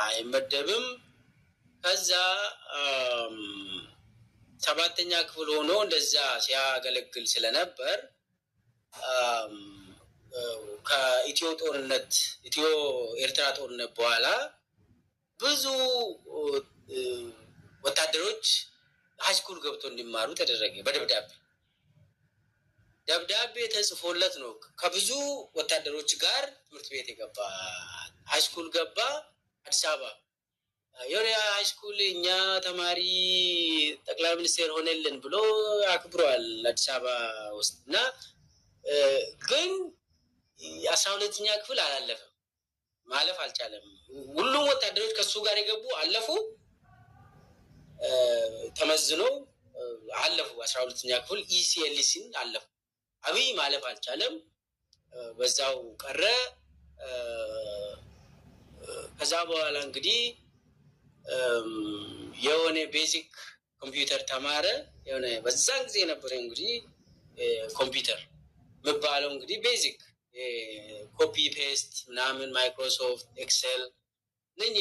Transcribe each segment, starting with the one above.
አይመደብም ከዛ ሰባተኛ ክፍል ሆኖ እንደዛ ሲያገለግል ስለነበር ከኢትዮ ኤርትራ ጦርነት በኋላ ብዙ ወታደሮች ሃይስኩል ገብቶ እንዲማሩ ተደረገ በደብዳቤ ተጽፎለት ነው ከብዙ ወታደሮች ጋር ትምህርት ቤት የገባ ሃይስኩል ገባ አዲስ አበባ የሆነ ሃይስኩል እኛ ተማሪ ጠቅላይ ሚኒስቴር ሆነልን ብሎ አክብሯል አዲስ አበባ ውስጥና ግን 12ኛ ክፍል አላለፈም ማለፍ አልቻለም ሁሉም ወታደሮች ከሱ ጋር የገቡ አለፉ ተመዝነው አለፉ 12ኛ ክፍል ኢሲኤልሲን አለፉ አብይ ማለፍ አልቻለም በዛው ቀረ ከዛ በኋላ እንግዲህ የሆነ ቤዚክ ኮምፒውተር ተማረ የሆነ በዛን ጊዜ ነበር እንግዲህ ኮምፒውተር መባለው እንግዲህ ቤዚክ ኮፒ ፔስት ምናምን ማይክሮሶፍት ኤክሰል ነኝ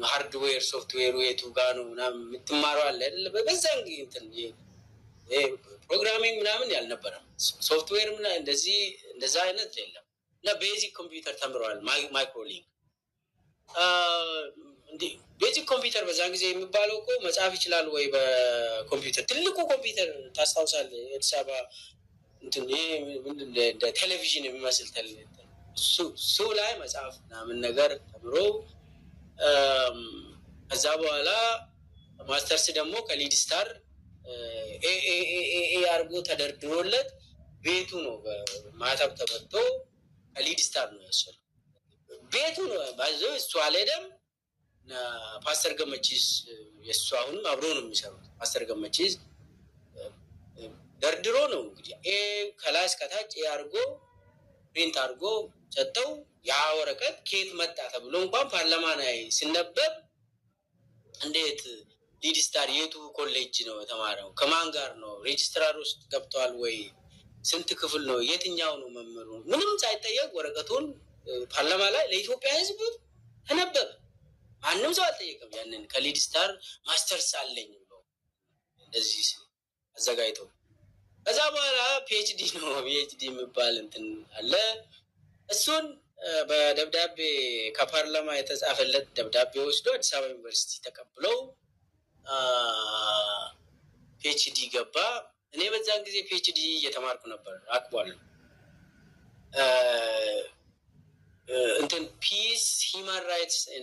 ሃርድዌር ሶፍትዌር የቱ ጋር ነው ምናምን የምትማረው አለ አይደል በዛን ጊዜ እንትን ፕሮግራሚንግ ምናምን ያልነበረ ሶፍትዌር ምናምን እንደዛ አይነት የለም እና ቤዚክ ኮምፒውተር ተምሯል ማይክሮሊንክ እንዴ ቤዚክ ኮምፒውተር በዛን ጊዜ የሚባለው እኮ መጻፍ ይችላል ወይ በኮምፒውተር ትልቁ ኮምፒውተር ታስታውሳለህ የተሳባ እንትን እንደ ቴሌቪዥን የሚመስል ሱ ላይ መጻፍ ምናምን ነገር ተምሮ ከዛ በኋላ ማስተርስ ደግሞ ከሊድ ስታር ኤ አርጎ ተደርድሮለት ቤቱ ነው ማታብ ተፈቶ ከሊድ ስታር ነው ያሰረው ቤቱ ነው ባይዘው እሱ አልሄደም ፓስተር ገመቺስ የሱ አሁንም አብሮ ነው የሚሰሩት ፓስተር ገመቺስ ደርድሮ ነው እንግዲህ ከላስ ከታች አርጎ ፕሪንት አርጎ ሰጠው ያ ወረቀት ኬት መጣ ተብሎ እንኳን ፓርላማ ላይ ሲነበብ እንዴት ሊድ ስታር የቱ ኮሌጅ ነው ተማረው ከማን ጋር ነው ሬጅስትራር ውስጥ ገብቷል ወይ ስንት ክፍል ነው የትኛው ነው መምሩ ምንም ሳይጠየቅ ወረቀቱን ፓርላማ ላይ ለኢትዮጵያ ህዝብ ተነበበ ማንንም ሰው አልጠየቀም ያንን ከሊድ ስታር ማስተርስ አለኝ ብሎ እንደዚህ አዘጋጅተው ከዛ በኋላ ፒኤችዲ ነው ፒኤችዲ የሚባል እንትን አለ እሱን በደብዳቤ ከፓርላማ የተጻፈለት ደብዳቤ ወስዶ አዲስ አበባ ዩኒቨርሲቲ ተቀብለው ፒኤችዲ ገባ እኔ በዛን ጊዜ ፒኤችዲ እየተማርኩ ነበር አክቧል እንትን ፒስ ሂውማን ራይትስ